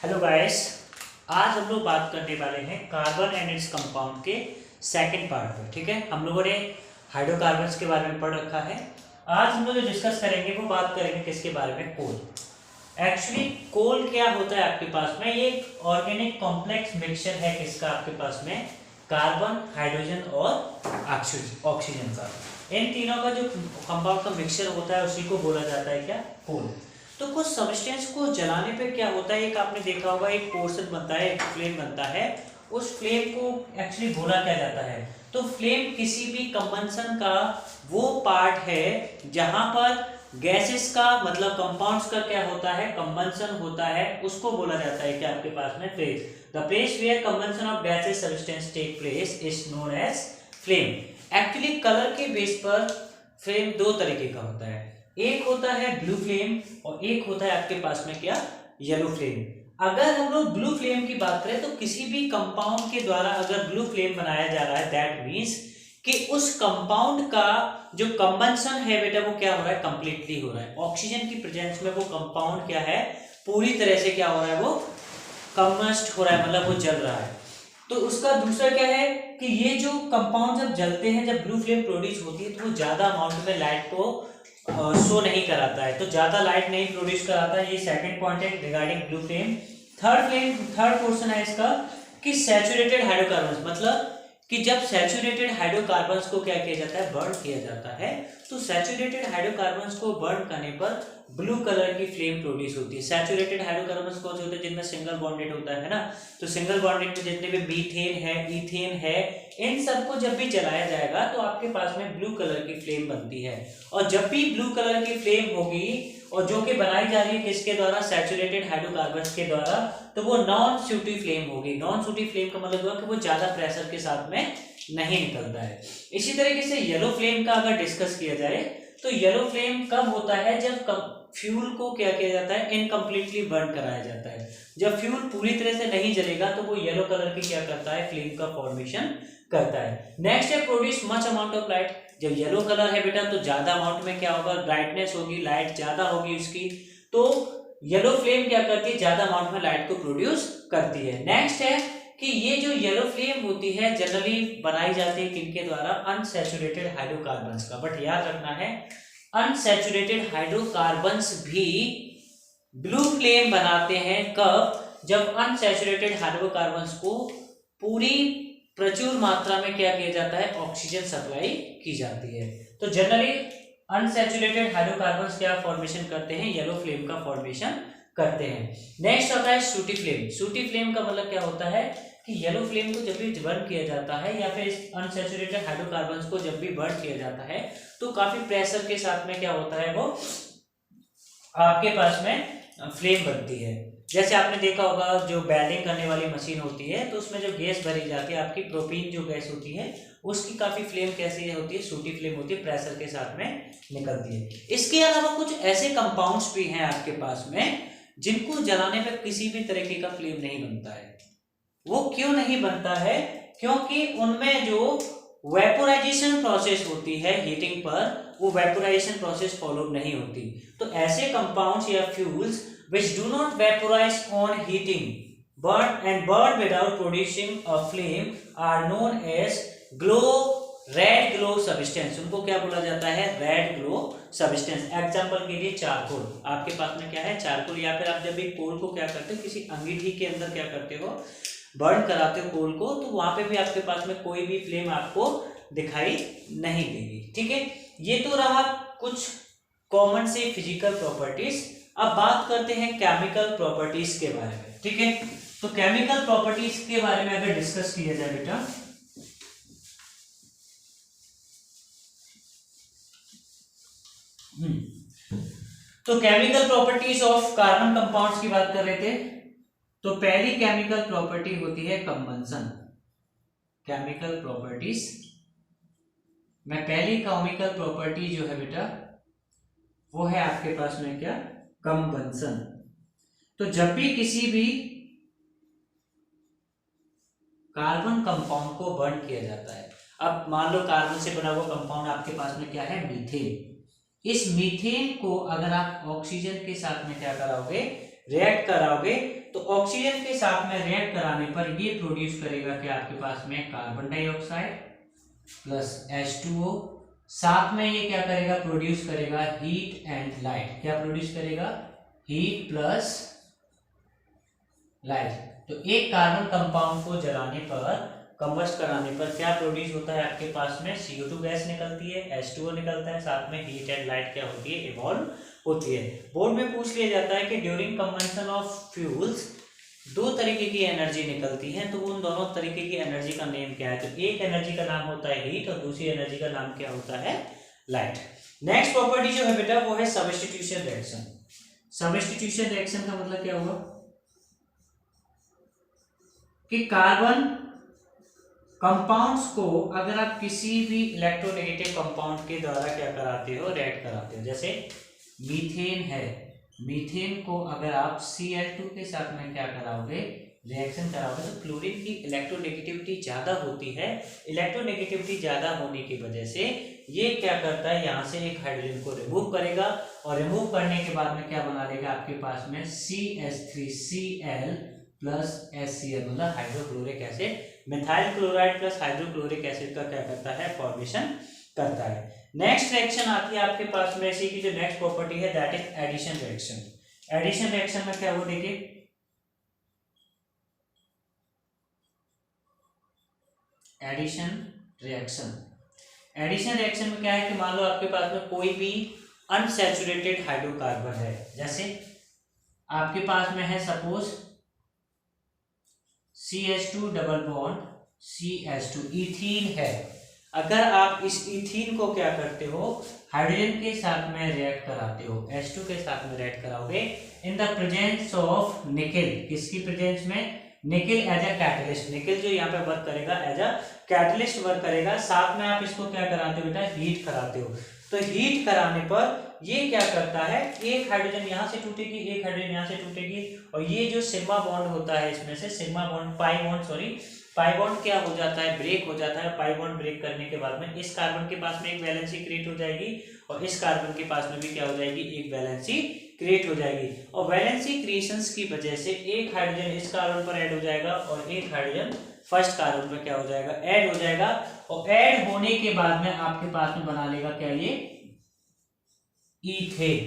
Hello guys, आज हम लोग बात करने वाले हैं कार्बन एंड इट्स कंपाउंड के सेकंड पार्ट पर। ठीक है, हम लोगों ने हाइड्रोकार्बन्स के बारे में पढ़ रखा है। आज हम लोग जो डिस्कस करेंगे वो बात करेंगे किसके बारे में, कोल। एक्चुअली कोल क्या होता है आपके पास में, ये एक ऑर्गेनिक कॉम्प्लेक्स मिक्सचर है किसका आपके पास में, कार्बन, हाइड्रोजन और ऑक्सीजन का। इन तीनों का जो कंपाउंड का मिक्सचर होता है उसी को बोला जाता है क्या, कोल। तो कुछ सब्सटेंस को जलाने पे क्या होता है, एक आपने देखा होगा एक पोर्शन बनता है, एक फ्लेम बनता है। उस फ्लेम को एक्चुअली बोला क्या जाता है, तो फ्लेम किसी भी कंबंशन का वो पार्ट है जहां पर गैसेस का मतलब कंपाउंड्स का क्या होता है, कंबंशन होता है, उसको बोला जाता है क्या आपके पास में, flame. The place where combustion of gases substance take place is known as flame. Actually colour के बेस पर फ्लेम दो तरीके का होता है, एक होता है ब्लू फ्लेम और एक होता है आपके पास में क्या, येलो फ्लेम। अगर हम लोग ब्लू फ्लेम की बात करें तो किसी भी कंपाउंड के द्वारा अगर ब्लू फ्लेम बनाया जा रहा है, दैट मींस कि उस कंपाउंड का जो कंबंशन है बेटा वो क्या हो रहा है, कंप्लीटली हो रहा है। ऑक्सीजन की प्रेजेंस में वो कंपाउंड क्या है, पूरी तरह से क्या हो रहा है, वो कंबस्ट हो रहा है, मतलब वो जल रहा है। तो उसका दूसरा क्या है कि ये जो कंपाउंड जब जलते हैं, जब ब्लू फ्लेम प्रोड्यूस होती है तो वो ज्यादा अमाउंट में लाइट को शो नहीं कराता है, तो ज्यादा लाइट नहीं प्रोड्यूस कराता है। ये सेकंड पॉइंट है regarding blue flame. Third portion है इसका कि सैचुरेटेड हाइड्रोकार्बन्स, मतलब कि जब सैचुरेटेड हाइड्रोकार्बन्स को क्या किया जाता है, बर्न किया जाता है। तो सैचुरेटेड हाइड्रोकार्बन्स को बर्न करने पर ब्लू कलर की फ्लेम प्रोड्यूस होती है। सैचुरेटेड हाइड्रोकार्बन्स कौन से होते हैं, जिनमें सिंगल बॉन्डेड होता है ना, तो सिंगल बॉन्डेड में जितने भी मीथेन है, इथेन है, इन सबको जब भी जलाया जाएगा तो आपके पास में ब्लू कलर की फ्लेम बनती है। और जब भी ब्लू कलर की फ्लेम होगी और जो कि बनाई जा रही है किसके द्वारा, सैचुरेटेड हाइड्रोकार्बन्स के द्वारा, तो वो नॉन सूटिव फ्लेम होगी। नॉन सूटिव फ्लेम का मतलब हुआ कि वो ज्यादा प्रेशर के साथ में नहीं निकलता है। इसी तरीके से येलो फ्लेम का अगर डिस्कस किया जाए तो येलो फ्लेम कब होता है, जब फ्यूल को क्या किया जाता है, इनकम्प्लीटली बर्न कराया जाता है। जब फ्यूल पूरी तरह से नहीं जलेगा तो वो येलो कलर की क्या करता है, फ्लेम का फॉर्मेशन करता है। नेक्स्ट है produce much amount of light. जब येलो कलर है बेटा तो ज्यादा अमाउंट में क्या होगा, ब्राइटनेस होगी, लाइट ज्यादा होगी उसकी, तो येलो फ्लेम क्या करती है, ज्यादा अमाउंट में लाइट को प्रोड्यूस करती है। नेक्स्ट है कि ये जो येलो फ्लेम होती है जनरली बनाई जाती है किनके द्वारा, अनसैचुरेटेड हाइड्रोकार्बन्स का। बट याद रखना है अनसैचुरेटेड हाइड्रोकार्बन्स भी ब्लू फ्लेम बनाते हैं कब, जब अनसैचुरेटेड हाइड्रोकार्बन्स को पूरी प्रचुर मात्रा में क्या किया जाता है, ऑक्सीजन सप्लाई की जाती है। तो जनरली अनसैचुरेटेड हाइड्रोकार्बन्स क्या फॉर्मेशन करते हैं, येलो फ्लेम का फॉर्मेशन करते हैं। नेक्स्ट आता है सूटी फ्लेम। सूटी फ्लेम का मतलब क्या होता है कि येलो फ्लेम को जब भी बर्न किया जाता है या फिर अनसैचुरेटेड हाइड्रोकार्बन्स को जब भी बर्न किया जाता है तो काफी प्रेशर के साथ में क्या होता है, वो आपके पास में फ्लेम बनती है। जैसे आपने देखा होगा जो वेल्डिंग करने वाली मशीन होती है तो उसमें जो गैस भरी जाती है, आपकी प्रोपीन जो गैस होती है, उसकी काफी फ्लेम कैसी होती है, सूटी फ्लेम होती है, प्रेशर के साथ में निकलती है। इसके अलावा कुछ ऐसे कंपाउंड्स भी हैं आपके पास में जिनको जलाने पर किसी भी तरीके का फ्लेम नहीं बनता है। वो क्यों नहीं बनता है, क्योंकि उनमें जो वेपोराइजेशन प्रोसेस होती है हीटिंग पर, वो वेपोराइजेशन प्रोसेस फॉलो नहीं होती। तो ऐसे कंपाउंड्स या fuels which do not vaporize on heating burn without producing a flame are known as red glow substance। उनको क्या बोला जाता है, रेड ग्लो सब्सटेंस। एग्जांपल के लिए चारकोल, आपके पास में क्या है, चारकोल। या फिर आप जब भी कोल को क्या करते हो, किसी अंगीठी के अंदर क्या करते हो, बर्न कराते हो कोल को, तो वहां पे भी आपके पास में कोई भी फ्लेम आपको दिखाई नहीं देगी। ठीक है, ये तो रहा कुछ कॉमन से फिजिकल प्रॉपर्टीज। अब बात करते हैं केमिकल प्रॉपर्टीज के बारे में। ठीक है, तो केमिकल प्रॉपर्टीज के बारे में अगर डिस्कस किया जाए बेटा, तो chemical properties of carbon compounds की बात कर रहे थे। तो पहली केमिकल प्रॉपर्टी होती है कंबंशन। केमिकल प्रॉपर्टीज में पहली केमिकल प्रॉपर्टी जो है बेटा वो है आपके पास में क्या, कंबंशन। तो जब भी किसी भी कार्बन कंपाउंड को बर्न किया जाता है, अब मान लो कार्बन से बना हुआ कंपाउंड आपके पास में क्या है, मीथेन। इस मीथेन को अगर आप ऑक्सीजन के साथ में क्या कराओगे, रिएक्ट कराओगे तो ऑक्सीजन के साथ में रिएक्ट कराने पर ये प्रोड्यूस करेगा कि आपके पास में कार्बन डाइऑक्साइड प्लस H2O, साथ में ये क्या करेगा, प्रोड्यूस करेगा हीट एंड लाइट। क्या प्रोड्यूस करेगा, हीट प्लस लाइट। तो एक कार्बन कंपाउंड को जलाने पर, कंबस्ट कराने पर क्या प्रोड्यूस होता है आपके पास में, CO2 गैस निकलती है, H2O निकलता है, साथ में हीट एंड लाइट क्या होती है, इवॉल्व होती है। बोर्ड में पूछ लिया जाता है कि ड्यूरिंग कंबंशन ऑफ फ्यूल्स दो तरीके की एनर्जी निकलती है, तो उन दोनों तरीके की एनर्जी का नेम क्या है। तो एक एनर्जी का नाम होता है हीट और दूसरी एनर्जी का नाम क्या होता है, लाइट। नेक्स्ट प्रॉपर्टी जो है बेटा वो है सब्स्टिट्यूशन रिएक्शन। सब्स्टिट्यूशन रिएक्शन का मतलब क्या हुआ कि कार्बन कंपाउंड्स को अगर आप किसी भी इलेक्ट्रोनेगेटिव कंपाउंड के द्वारा क्या कराते हो, रिएक्ट कराते हो। जैसे मीथेन है, मीथेन को अगर आप Cl2 के साथ में क्या कराओगे, रिएक्शन कराओगे, तो क्लोरीन की इलेक्ट्रोनेगेटिविटी ज़्यादा होती है। इलेक्ट्रोनेगेटिविटी ज़्यादा होने की वजह से ये क्या करता है, यहाँ से एक हाइड्रोजन को रिमूव करेगा और रिमूव करने के बाद में क्या बना देगा आपके पास में CH3Cl प्लस HCl, मतलब hydrochloric acid. Methyl chloride plus hydrochloric acid का क्या करता है, फॉर्मेशन करता है। नेक्स्ट रिएक्शन आती है आपके पास में इसी की जो नेक्स्ट प्रॉपर्टी है that is addition reaction. Addition reaction में क्या हुआ देखिए, एडिशन रिएक्शन। एडिशन रिएक्शन में क्या है कि मान लो आपके पास में कोई भी अनसैचुरेटेड हाइड्रोकार्बन है, जैसे आपके पास में है suppose CH2 double bond CH2, ethene है। अगर आप इस इथीन को क्या करते हो, हाइड्रोजन के साथ में रिएक्ट कराते हो, H2 के साथ में रिएक्ट कराओगे in the presence of nickel. किसकी प्रेजेंस में, nickel as a catalyst. Nickel जो यहाँ पे वर्क करेगा एज अ कैटलिस्ट वर्क करेगा। साथ में आप इसको क्या कराते हो बेटा, हीट कराते हो। तो हीट कराने पर ये क्या करता है, एक हाइड्रोजन यहाँ से टूटेगी, एक हाइड्रोजन यहाँ से टूटेगी, और ये जो सिग्मा बॉन्ड होता है इसमें से सिग्मा बॉन्ड पाई बॉन्ड क्या हो जाता है, ब्रेक हो जाता है। पाई बॉन्ड ब्रेक करने के बाद में इस कार्बन के पास में एक वैलेंसी क्रिएट हो जाएगी और इस कार्बन के पास में भी क्या हो जाएगी, एक वैलेंसी क्रिएट हो जाएगी। और वैलेंसी क्रिएशंस की वजह से एक हाइड्रोजन इस कार्बन पर ऐड हो जाएगा और एक हाइड्रोजन फर्स्ट कार्बन पर क्या हो जाएगा, ऐड हो जाएगा। और ऐड होने के बाद में आपके पास में बना लेगा क्या, ये इथेन।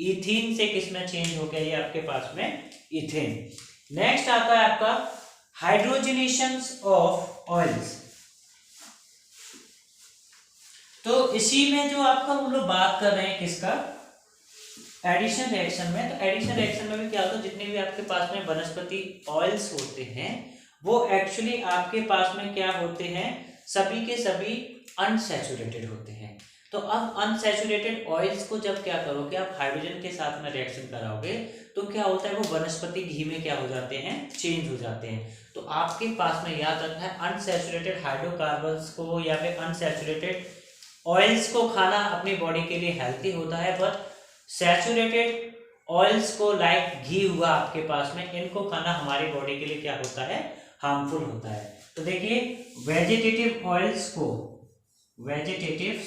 इथीन से किसमें चेंज हो गया, ये आपके पास में इथेन। नेक्स्ट आता है आपका हाइड्रोजनेशन ऑफ ऑयल्स। तो इसी में जो आपका हम लोग बात कर रहे हैं किसका, एडिशन रिएक्शन में। तो एडिशन रिएक्शन में भी क्या होता है, जितने भी आपके पास में वनस्पति ऑयल्स होते हैं वो एक्चुअली आपके पास में क्या होते हैं, सभी के सभी अनसैचुरेटेड होते हैं। तो अब अनसैचुरेटेड ऑयल्स को जब क्या करोगे, आप हाइड्रोजन के साथ में रिएक्शन कराओगे तो क्या होता है, वो वनस्पति घी में क्या हो जाते हैं, चेंज हो जाते हैं। तो आपके पास में याद रखना है, अनसैचुरेटेड हाइड्रोकार्बन्स को या फिर अनसैचुरेटेड ऑयल्स को खाना अपनी बॉडी के लिए हेल्थी होता है, बट सैचुरेटेड ऑयल्स को लाइक घी हुआ आपके पास में, इनको खाना हमारी बॉडी के लिए क्या होता है, हार्मफुल होता है। तो देखिए वेजिटेटिव ऑयल्स को, वेजिटेटिव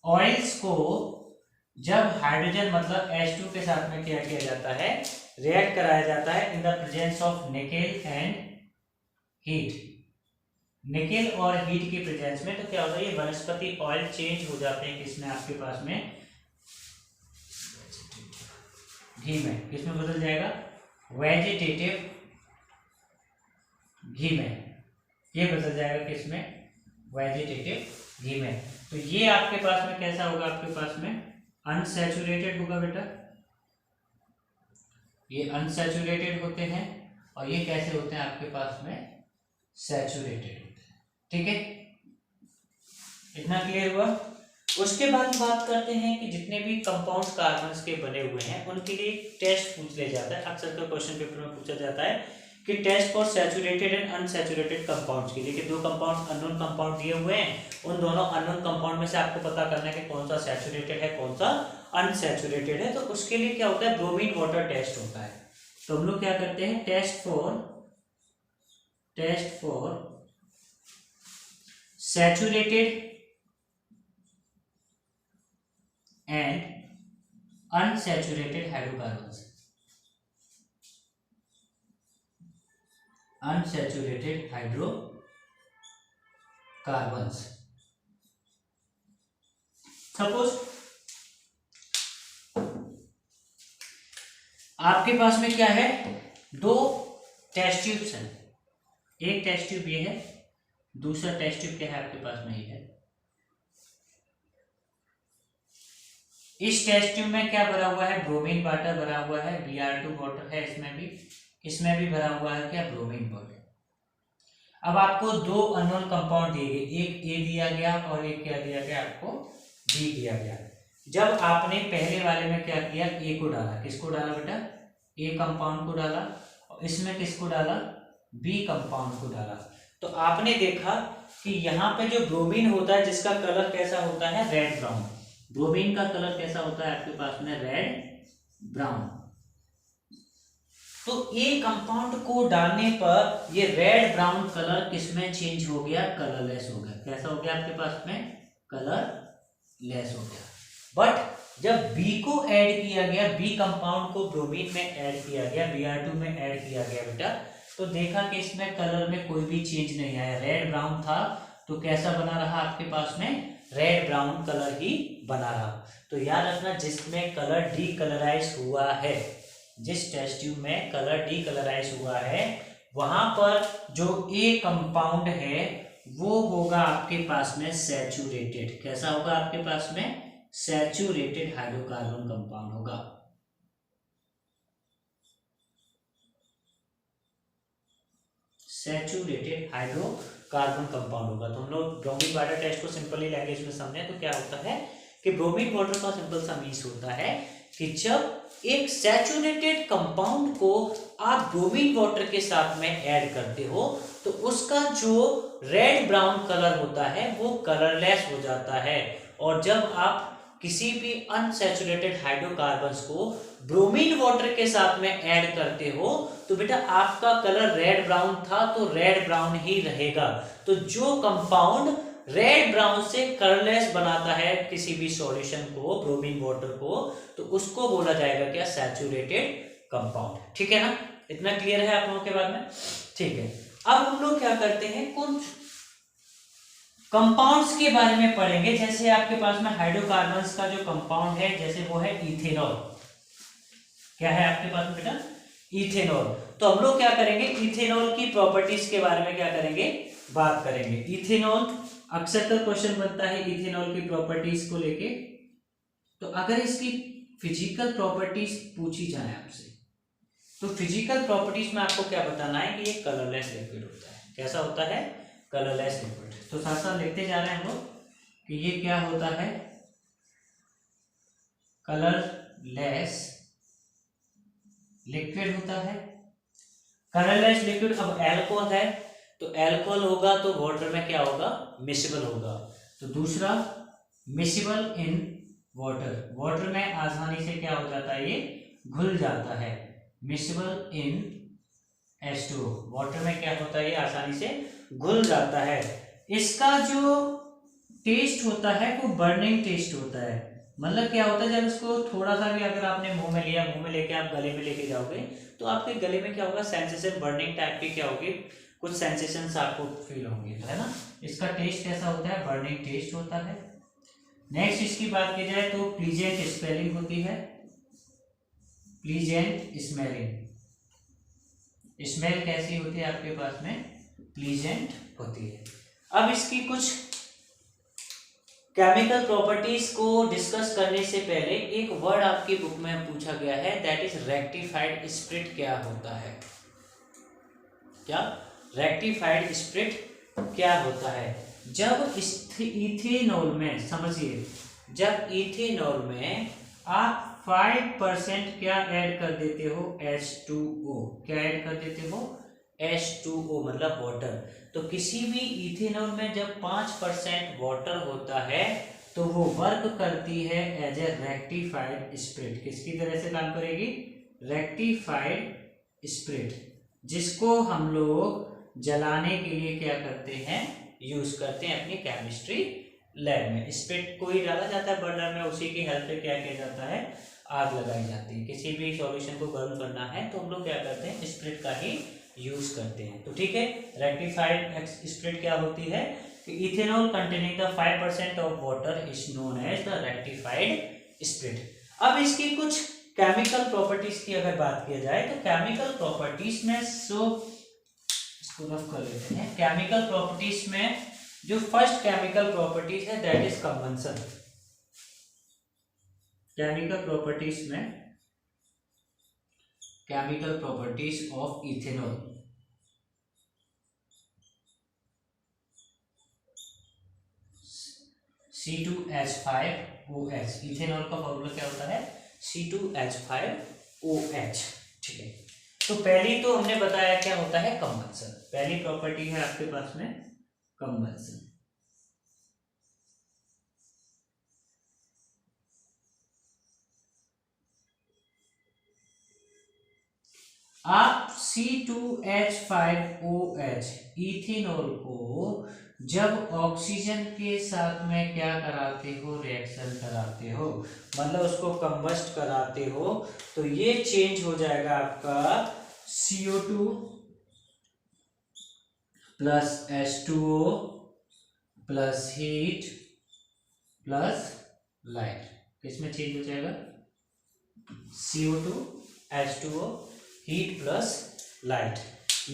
ऑयल्स को जब हाइड्रोजन मतलब H2 के साथ में क्या किया जाता है, रिएक्ट कराया जाता है इन the presence of nickel and heat, nickel और हीट की प्रेजेंस में, तो क्या होता है, ये वनस्पति ऑयल चेंज हो जाते हैं किसमें, आपके पास में घी में। किसमें बदल जाएगा, वेजिटेटिव घी में, ये बदल जाएगा किसमें, वेजिटेटिव घी में। तो ये आपके पास में कैसा होगा, आपके पास में अनसैचुरेटेड होगा बेटा, ये अनसैचुरेटेड होते हैं और ये कैसे होते हैं आपके पास में, सैचुरेटेड होते हैं। ठीक है, इतना क्लियर हुआ। उसके बाद बात करते हैं कि जितने भी कंपाउंड कार्बन्स के बने हुए हैं उनके लिए टेस्ट पूछ लिया जाता है। अक्सर का क्वेश्चन पेपर में पूछा जाता है कि test for saturated and unsaturated compounds के लिए, कि दो कंपाउंड अननोन कंपाउंड दिए हुए हैं, उन दोनों अननोन कंपाउंड में से आपको पता करना है कि कौन सा सैचुरेटेड है कौन सा अनसैचुरेटेड है। तो उसके लिए क्या होता है, ब्रोमीन वाटर टेस्ट होता है। तो हम लोग क्या करते हैं, test for saturated and unsaturated hydrocarbons, unsaturated hydrocarbons. Suppose आपके पास में क्या है, दो टेस्ट ट्यूब्स हैं, एक टेस्ट ट्यूब ये है, दूसरा टेस्ट ट्यूब क्या है आपके पास में ये है। इस टेस्ट ट्यूब में क्या भरा हुआ है, ब्रोमीन वाटर भरा हुआ है, Br2 वाटर है, इसमें भी भरा हुआ है क्या, ब्रोमीन वाटर। अब आपको दो अननोन कंपाउंड दिए गए, एक ए दिया गया और एक क्या दिया गया आपको, बी दिया गया। जब आपने पहले वाले में क्या किया, ए को डाला, किसको डाला बेटा, ए कंपाउंड को डाला, और इसमें किसको डाला, बी कंपाउंड को डाला। तो आपने देखा कि यहाँ पे जो ब्रोमीन होता है जिसका कलर कैसा होता है, रेड ब्राउन, ब्रोमीन का कलर कैसा होता है आपके पास में, रेड ब्राउन। तो ए कंपाउंड को डालने पर ये रेड ब्राउन कलर किसमें चेंज हो गया, कलरलेस हो गया। कैसा हो गया आपके पास में, कलरलेस हो गया। बट जब बी को ऐड किया गया, बी कंपाउंड को ब्रोमीन में ऐड किया गया, Br2 में ऐड किया गया बेटा, तो देखा कि इसमें कलर में कोई भी चेंज नहीं आया। रेड ब्राउन था तो कैसा बना रहा आपके पास में, रेड ब्राउन कलर ही बना रहा। तो याद रखना, जिसमें कलर डीकलराइज हुआ है, जिस टेस्ट ट्यूब में कलर डीकलराइज हुआ है, वहां पर जो ए कंपाउंड है वो होगा आपके पास में सैचुरेटेड। कैसा होगा आपके पास में, सैचुरेटेड हाइड्रोकार्बन कंपाउंड होगा। सैचुरेटेड हाइड्रोकार्बन कंपाउंड होगा। तो हम लोग ब्रोमीन वाटर टेस्ट को सिंपली लैंग्वेज में समझे तो क्या होता है कि ब्रोमीन वाटर का सिंपल सा मीन्स होता है कि जब एक सैचुरेटेड कंपाउंड को आप ब्रोमीन वाटर के साथ में ऐड करते हो तो उसका जो रेड ब्राउन कलर होता है वो कलरलेस हो जाता है। और जब आप किसी भी अनसैचुरेटेड हाइड्रोकार्बन्स को ब्रोमीन वाटर के साथ में ऐड करते हो तो बेटा आपका कलर रेड ब्राउन था तो रेड ब्राउन ही रहेगा। तो जो कंपाउंड रेड ब्राउन से कलरलेस बनाता है किसी भी सॉल्यूशन को, ब्रोमीन वाटर को, तो उसको बोला जाएगा क्या, सैचुरेटेड कंपाउंड। ठीक है ना, इतना क्लियर है आप लोगों के बाद में। ठीक है, अब हम लोग क्या करते हैं, कुछ कंपाउंड्स के बारे में पढ़ेंगे। जैसे आपके पास में हाइड्रोकार्बन्स का जो कंपाउंड है, जैसे वो है इथेनॉल। क्या है आपके पास में बेटा, इथेनॉल। तो हम लोग क्या करेंगे, इथेनॉल की प्रॉपर्टीज के बारे में क्या करेंगे, बात करेंगे। इथेनॉल अक्सर का क्वेश्चन बनता है इथेनॉल की प्रॉपर्टीज को लेके। तो अगर इसकी फिजिकल प्रॉपर्टीज पूछी जाए आपसे तो फिजिकल प्रॉपर्टीज में आपको क्या बताना है कि ये कलरलेस लिक्विड होता है। कैसा होता है, कलरलेस लिक्विड। तो साथ साथ लिखते जा रहे हैं हम लोग कि ये क्या होता है, कलरलेस लिक्विड होता है। कलरलेस लिक्विड, अब एल्कोहल है तो एल्कोहल होगा तो वाटर में क्या होगा, मिसिबल होगा। तो दूसरा मिसिबल इन वाटर, वाटर में आसानी से क्या हो जाता है, ये घुल जाता है। मिसिबल इन H2O, वाटर में क्या होता है, ये आसानी से घुल जाता है। इसका जो टेस्ट होता है वो बर्निंग टेस्ट होता है। मतलब क्या होता है, जब इसको थोड़ा सा भी अगर आपने मुंह में लिया, मुंह में लेके आप गले में लेके जाओगे तो आपके गले में क्या होगा, सेंसेशन बर्निंग टाइप की क्या होगी, कुछ सेंसेशंस आपको फील होंगे, है ना। इसका टेस्ट कैसा होता है, बर्निंग टेस्ट होता है। नेक्स्ट इसकी बात की जाए तो प्लीजेंट स्मेलिंग होती है, प्लीजेंट स्मेलिंग। स्मेल कैसी होती है आपके पास में, प्लीजेंट होती है। अब इसकी कुछ केमिकल प्रॉपर्टीज को डिस्कस करने से पहले एक वर्ड आपकी बुक में पूछा गया है, दैट इज रेक्टिफाइड स्प्रिट। क्या होता है, क्या रेक्टिफाइड स्प्रिट क्या होता है। जब इथेनॉल में, समझिए, जब इथेनॉल में आप 5% क्या ऐड कर देते हो, H2O। क्या ऐड कर देते हो, H2O मतलब वाटर। तो किसी भी इथेनॉल में जब 5% वाटर होता है तो वो वर्क करती है एज ए रेक्टिफाइड स्प्रिट। किसकी तरह से काम करेगी, रेक्टिफाइड स्प्रिट, जिसको हम लोग जलाने के लिए क्या करते हैं, यूज करते हैं अपनी केमिस्ट्री लैब में। स्प्रिट को ही डाला जाता है बर्नर में, उसी की हेल्प से क्या किया जाता है, आग लगाई जाती है। किसी भी सॉल्यूशन को गर्म करना है तो हम लोग क्या करते हैं, स्पिरिट का ही यूज करते हैं। तो ठीक है, रेक्टिफाइड स्पिरिट क्या होती है कि ethanol containing the 5% of water is known as the rectified spirit. अब इसकी कुछ केमिकल प्रॉपर्टीज की अगर बात किया जाए तो केमिकल प्रॉपर्टीज में इसको रफ कर लेते हैं। केमिकल प्रॉपर्टीज में जो फर्स्ट केमिकल प्रॉपर्टीज है that is combustion. Chemical properties में chemical properties of ethanol, C2H5OH। Ethanol का फॉर्मूला क्या होता है, C2H5OH। ठीक है, तो पहली तो हमने बताया क्या होता है, कंबंशन। पहली प्रॉपर्टी है आपके पास में कंबंशन। आप C2H5OH इथेनॉल को जब ऑक्सीजन के साथ में क्या कराते हो, रिएक्शन कराते हो, मतलब उसको कंबस्ट कराते हो, तो ये चेंज हो जाएगा आपका CO2 plus H2O plus heat plus light. किसमें चेंज हो जाएगा, CO2 H2O heat plus light.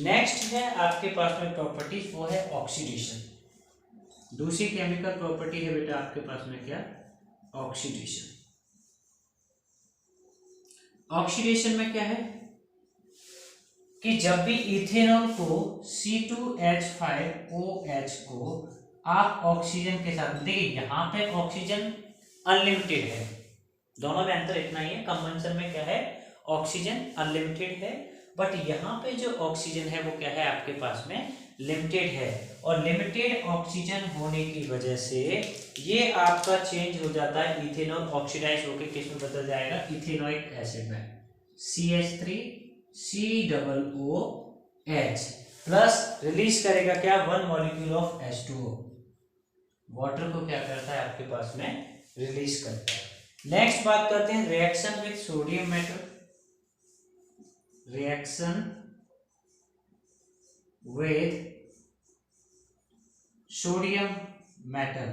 Next है आपके पास में प्रॉपर्टीज, वो है ऑक्सीडेशन। दूसरी केमिकल प्रॉपर्टी है बेटा आपके पास में क्या, ऑक्सीडेशन। ऑक्सीडेशन में क्या है कि जब भी इथेनॉल को C2H5OH को आप ऑक्सीजन के साथ, देखिए यहाँ पे ऑक्सीजन अनलिमिटेड है, दोनों में अंतर इतना ही है। कंबंशन में क्या है, ऑक्सीजन अनलिमिटेड है, बट यहाँ पे जो ऑक्सीजन है वो क्या है आपके पास में लिमिटेड है। और लिमिटेड ऑक्सीजन होने की वजह से ये आपका चेंज हो जाता है, इथेनॉल ऑक्सीडाइज होकर किस में बदल जाएगा, इथेनोइक एसिड में, CH3COOH प्लस रिलीज करेगा क्या, 1 मॉलिक्यूल ऑफ H2O। वाटर को क्या करता है आपके पास में रिलीज करता है। नेक्स्ट बात करते हैं reaction with sodium metal. Reaction with sodium metal,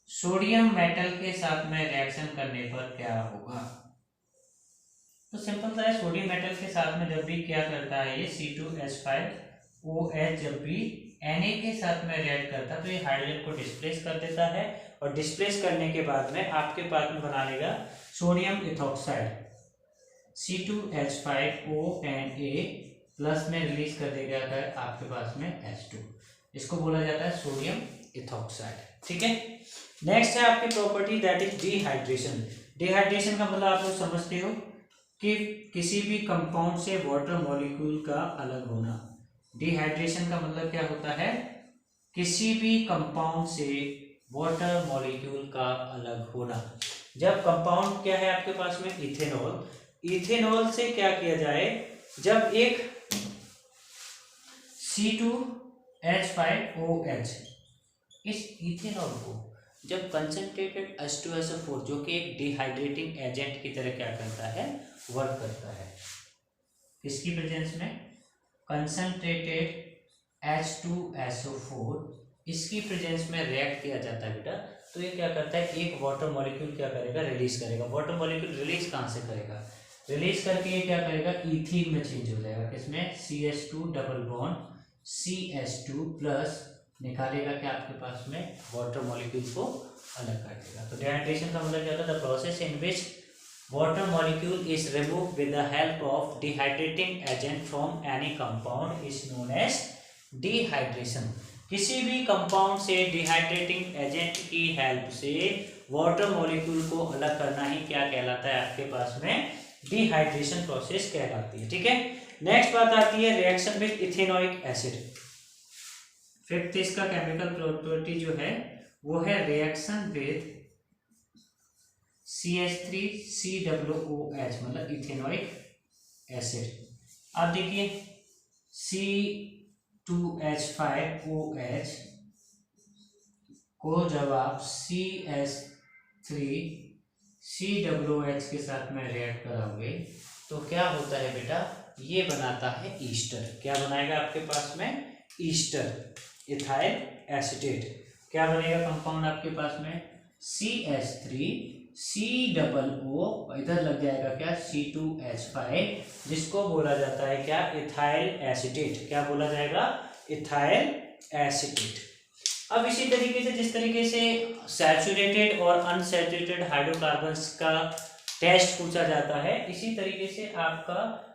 sodium metal के साथ में रिएक्शन करने पर क्या होगा, तो सिंपल सा है, सोडियम मेटल के साथ में जब भी क्या करता है ये C2H5OH जब भी Na के साथ में रिएक्ट करता है तो ये हाइड्रोजन को डिस्प्लेस कर देता है, और डिस्प्लेस करने के बाद में आपके पास में बना लेगा सोडियम इथॉक्साइड, C2H5ONA प्लस में रिलीज कर देगा आपके पास में H2, इसको बोला जाता है सोडियम इथॉक्साइड। ठीक है, नेक्स्ट है आपकी property that is dehydration. Dehydration का मतलब आप लोग समझते हो कि किसी भी कंपाउंड से वाटर मॉलिक्यूल का अलग होना। डिहाइड्रेशन का मतलब क्या होता है, किसी भी कंपाउंड से वाटर मॉलिक्यूल का अलग होना। जब कंपाउंड क्या है आपके पास में इथेनॉल, इथेनॉल से क्या किया जाए, जब एक C2H5OH इस इथेनॉल को जब कंसंट्रेटेड H2SO4 जो कि एक डिहाइड्रेटिंग एजेंट की तरह क्या करता है, वर्क करता है, किसकी प्रेजेंस में, कंसंट्रेटेड H2SO4 इसकी प्रेजेंस में रिएक्ट किया जाता है बेटा, तो ये क्या करता है, एक वाटर मॉलिक्यूल क्या करेगा, रिलीज करेगा। वाटर मॉलिक्यूल रिलीज कहाँ से करेगा, रिलीज करके ये क्या करेगा, इथीन में चेंज हो जाएगा, किसमें, CH2 double bond CH2 plus निकालेगा क्या आपके पास में, वाटर मॉलिक्यूल को अलग कर देगा। तो डिहाइड्रेशन का मतलब क्या होता है, the process in which water molecule is removed with the help of dehydrating agent from any compound is known as dehydration। किसी भी कंपाउंड से डिहाइड्रेटिंग एजेंट की हेल्प से वाटर मॉलिक्यूल को अलग करना ही क्या कहलाता है आपके पास में, डिहाइड्रेशन प्रोसेस कहलाती है। ठीक है, नेक्स्ट बात आती है reaction with ethanoic acid. Fifth इसका केमिकल प्रॉपर्टी जो है वो है रिएक्शन विद CH3COOH मतलब इथेनोइक एसिड। अब देखिए C2H5OH को जब आप CH3 COOH के साथ में रिएक्ट कराओगे तो क्या होता है बेटा, ये बनाता है ईस्टर। क्या बनाएगा आपके पास में, ईस्टर, इथाइल एसीटेट। क्या बनेगा कंपाउंड आपके पास में, CH3COO, इधर लग जाएगा क्या, C2H5, जिसको बोला जाता है क्या, इथाइल एसीटेट। क्या बोला जाएगा, इथाइल एसीटेट। अब इसी तरीके से जिस तरीके से सैचुरेटेड और अनसैचुरेटेड हाइड्रोकार्बन्स का टेस्ट पूछा जाता है, इसी तरीके से आपका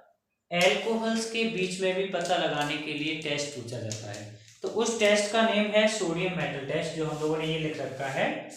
एल्कोहल्स के बीच में भी पता लगाने के लिए टेस्ट पूछा जाता है। तो उस टेस्ट का नेम है सोडियम मेटल टेस्ट, जो हम लोगों ने ये लिख रखा है,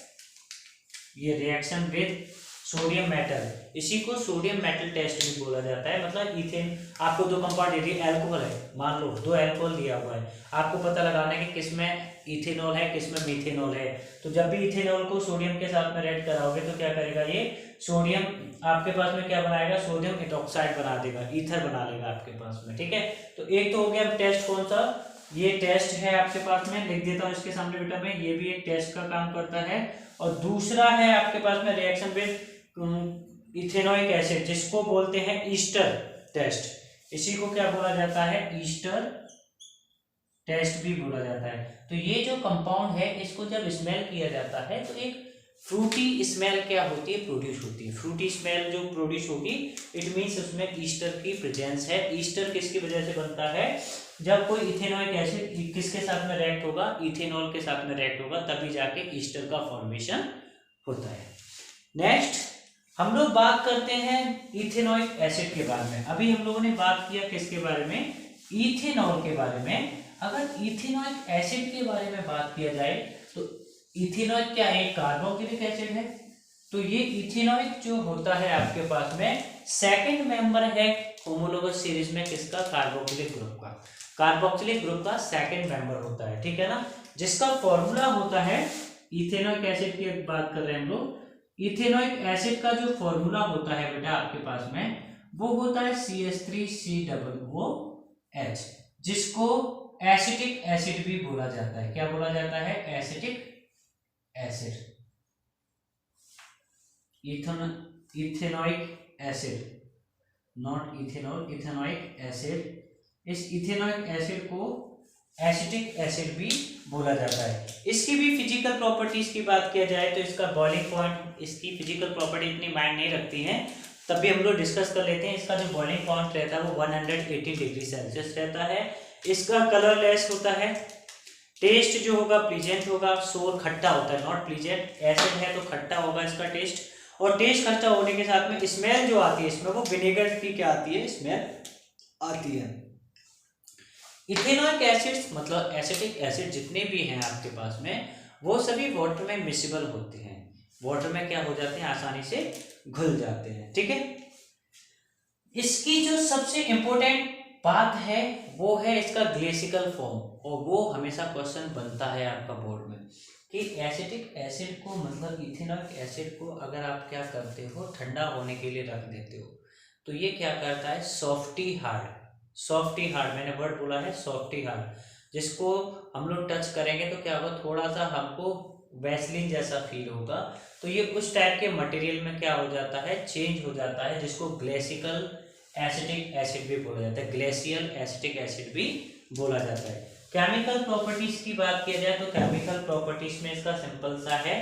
ये रिएक्शन विद सोडियम मेटल, इसी को सोडियम मेटल टेस्ट भी बोला जाता है। मतलब इथेन, आपको दो कंपाउंड दे दिए, एल्कोहल है, मान लो 2 एल्कोहल दिया हुआ है, आपको पता लगाना है कि किसमें इथेनॉल है किसमें मीथेनॉल है। तो जब भी इथेनॉल को सोडियम के साथ में रेड कराओगे तो क्या करेगा, ये सोडियम आपके पास में क्या बनाएगा, सोडियम एटॉक्साइड बना देगा, ईथर बना लेगा आपके पास में, ठीक है। तो एक तो हो गया टेस्ट, कौन सा, ये टेस्ट है आपके पास में, लिख देता हूँ इसके सामने बेटा मैं, ये भी एक टेस्ट का काम करता है। और दूसरा है आपके पास में रिएक्शन विद इथेनोइक एसिड, जिसको बोलते हैं ईस्टर टेस्ट। इसी को क्या बोला जाता है, ईस्टर टेस्ट भी बोला जाता है। तो ये जो कंपाउंड है, इसको जब स्मेल किया जाता है तो एक फ्रूटी स्मेल क्या होती है, प्रोड्यूस होती है। फ्रूटी स्मेल जो प्रोड्यूस होगी, इट मीन्स उसमें ईस्टर की प्रेजेंस है। ईस्टर किसकी वजह से बनता है, जब कोई इथेनोइक एसिड किसके साथ में रिएक्ट होगा, इथेनॉल के साथ में रिएक्ट होगा, तभी जाके ईस्टर का फॉर्मेशन होता है। नेक्स्ट हम लोग बात करते हैं इथेनोइक एसिड के बारे में। अभी हम लोगों ने बात किया किसके बारे में, इथेनॉल के बारे में। अगर इथेनोइक एसिड के बारे में बात किया जाए तो इथेनॉइक क्या है, कार्बोक्सिलिक एसिड है। तो ये इथेनोइक जो होता है आपके पास में सेकंड मेंबर है होमोलोगस सीरीज में, किसका, कार्बोक्सिलिक ग्रुप का। कार्बोक्सिलिक ग्रुप का सेकंड मेंबर होता है, ठीक है ना, जिसका फॉर्मूला होता है, इथेनोइक एसिड की बात कर रहे हैं हम लोग। इथेनोइक एसिड का जो फॉर्मूला होता है बेटा आपके पास में, वो होता है CH3COOH, जिसको एसिटिक एसिड भी बोला जाता है। क्या बोला जाता है, acetic acid, ethanoic acid, not ethanol, ethanoic acid. इस इथेनोइक एसिड को एसिटिक एसिड भी बोला जाता है। इसकी भी फिजिकल प्रॉपर्टीज की बात किया जाए तो इसका बॉइलिंग पॉइंट, इसकी फिजिकल प्रॉपर्टी इतनी माइंड नहीं रखती हैं, तब भी हम लोग डिस्कस कर लेते हैं। इसका जो बॉइलिंग पॉइंट रहता है वो 180 डिग्री सेल्सियस रहता है। इसका कलरलेस होता है। टेस्ट जो होगा प्लीजेंट होगा, सोर खट्टा होता है, नॉट प्लीजेंट। एसिड है तो खट्टा होगा इसका टेस्ट, और टेस्ट खट्टा होने के साथ में स्मेल जो आती है इसमें, वो विनेगर की क्या आती है, स्मेल आती है। इथेनोइक एसिड्स मतलब एसिटिक एसिड जितने भी हैं आपके पास में, वो सभी वाटर में मिसिबल होते हैं, वाटर में क्या हो जाते हैं, आसानी से घुल जाते हैं, ठीक है। इसकी जो सबसे इंपॉर्टेंट बात है वो है इसका ग्लेसिकल फॉर्म, और वो हमेशा क्वेश्चन बनता है आपका बोर्ड में कि एसिटिक एसिड को, मतलब इथेनोइक एसिड को अगर आप क्या करते हो, ठंडा होने के लिए रख देते हो, तो ये क्या करता है, सॉफ्टी हार्ड, सॉफ्टी हार्ड, मैंने वर्ड बोला है सॉफ्टी हार्ड, जिसको हम लोग टच करेंगे तो क्या होगा, थोड़ा सा हमको वैसलीन जैसा फील होगा। तो ये उस टाइप के मटेरियल में क्या हो जाता है, चेंज हो जाता है, जिसको ग्लेसिकल एसिटिक एसिड भी बोला जाता है, ग्लेशियल एसिटिक एसिड भी बोला जाता है। केमिकल प्रॉपर्टीज की बात किया जाए तो केमिकल प्रॉपर्टीज में इसका सिंपल सा है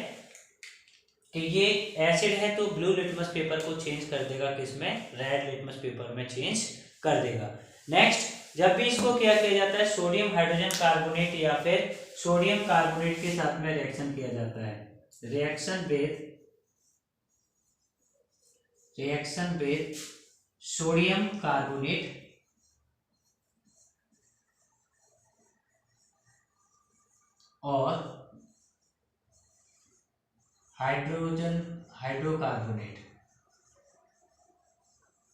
कि ये एसिड है तो ब्लू लिटमस पेपर को चेंज कर देगा, किसमें, रेड लिटमस पेपर में चेंज कर देगा। नेक्स्ट, जब भी इसको क्या किया जाता है, सोडियम हाइड्रोजन कार्बोनेट या फिर सोडियम कार्बोनेट के साथ में रिएक्शन किया जाता है, रिएक्शन विद सोडियम कार्बोनेट और हाइड्रोकार्बोनेट,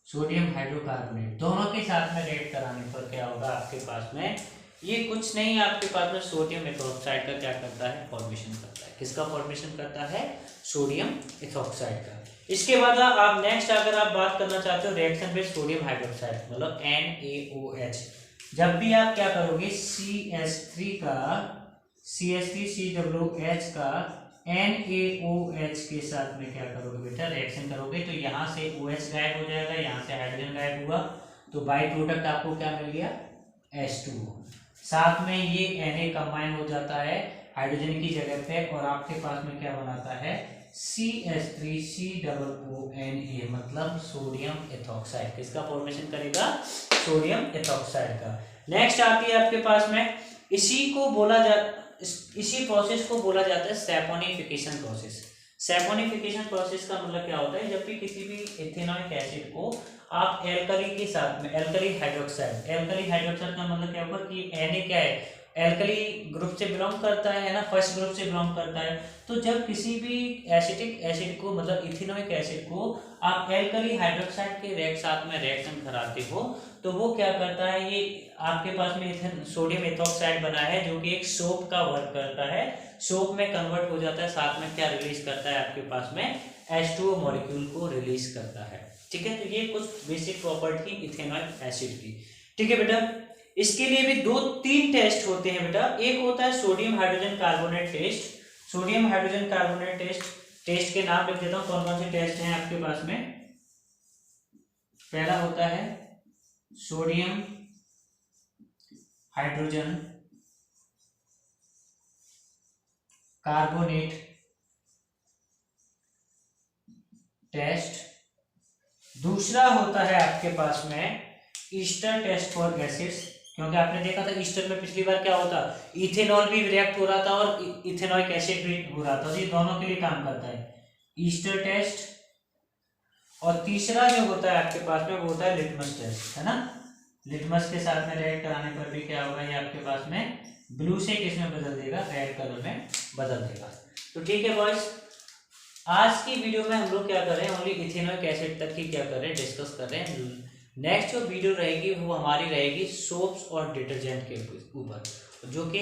सोडियम हाइड्रोकार्बोनेट, दोनों के साथ में रिएक्ट कराने पर क्या होगा आपके पास में, ये कुछ नहीं, आपके पास में सोडियम एथोक्साइड का क्या करता है, फॉर्मेशन करता है। किसका फॉर्मेशन करता है, सोडियम एथोक्साइड का। इसके बाद आप नेक्स्ट अगर आप बात करना चाहते हो रिएक्शन विद सोडियम हाइड्रोक्साइड, मतलब NaOH, जब भी आप क्या करोगे, CH3COOH का NaOH के साथ में क्या करोगे बेटा, रिएक्शन करोगे तो यहाँ से OH गायब हो जाएगा, यहाँ से हाइड्रोजन गायब हुआ, तो बाई प्रोडक्ट आपको क्या मिल गया, H2O। साथ में ये Na कंबाइन हो जाता है हाइड्रोजन की जगह पे और आपके पास में क्या बनाता है, CH3COONA, मतलब सोडियम एथॉक्साइड। किसका फॉर्मेशन करेगा, सोडियम एथॉक्साइड का। नेक्स्ट आती है आपके पास में, इसी प्रोसेस को बोला जाता है सैपोनिफिकेशन प्रोसेस। सैपोनिफिकेशन प्रोसेस का मतलब क्या होता है, जब भी किसी भी इथेनॉइक एसिड को आप एल्कली के साथ में, एल्कली हाइड्रोक्साइड का मतलब क्या होगा कि Na क्या है, एल्कली ग्रुप से बिलोंग करता है ना, फर्स्ट ग्रुप से बिलोंग करता है। तो जब किसी भी एसिटिक एसिड को, मतलब इथेनॉइक एसिड को आप एल्कली हाइड्रोक्साइड के साथ में रिएक्शन कराते हो तो वो क्या करता है, ये आपके पास में सोडियम एथॉक्साइड बना है जो कि एक सोप का वर्क करता है, सोप में कन्वर्ट हो जाता है, साथ में क्या रिलीज करता है आपके पास में, H2O मॉलिक्यूल को रिलीज करता है। ठीक है, तो ये कुछ बेसिक प्रॉपर्टी इथेनॉइक एसिड की। ठीक है बेटा, इसके लिए भी 2-3 टेस्ट होते हैं बेटा। एक होता है sodium hydrogen carbonate test. Sodium hydrogen carbonate test के नाम लिख देता हूं, कौन कौन से टेस्ट हैं आपके पास में। पहला होता है सोडियम हाइड्रोजन कार्बोनेट टेस्ट। दूसरा होता है आपके पास में ईस्टर टेस्ट फॉर गैसेस, क्योंकि आपने देखा था ईस्टर में पिछली बार क्या होता, इथेनॉल भी रिएक्ट हो रहा था और इथेनॉइक एसिड भी हो रहा था, ये दोनों के लिए काम करता है ईस्टर टेस्ट। और तीसरा जो होता है आपके पास में वो होता है लिटमस टेस्ट, है ना। लिटमस के साथ में रिएक्ट कराने पर भी क्या होगा, ये आपके पास में ब्लू से किसमें बदल देगा, रेड कलर में बदल देगा। तो ठीक है बॉयज, आज की वीडियो में हम लोग क्या कर रहे हैं, ओनली इथेनॉइक एसिड तक ही क्या कर रहे हैं, डिस्कस कर रहे हैं। नेक्स्ट जो वीडियो रहेगी वो हमारी रहेगी सोप्स और डिटर्जेंट के ऊपर, जो कि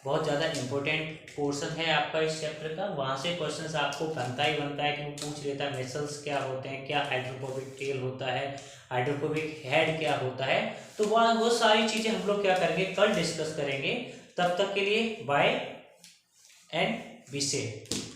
बहुत ज़्यादा इंपॉर्टेंट पोर्शन है आपका इस चैप्टर का। वहाँ से क्वेश्चंस आपको बनता ही बनता है कि वो पूछ लेता है मेसल्स क्या होते हैं, क्या हाइड्रोफोबिक टेल होता है, हाइड्रोफोबिक हेड क्या होता है। तो वह वो सारी चीज़ें हम लोग क्या करेंगे, कल डिस्कस करेंगे। तब तक के लिए बाय एंड बी सेफ।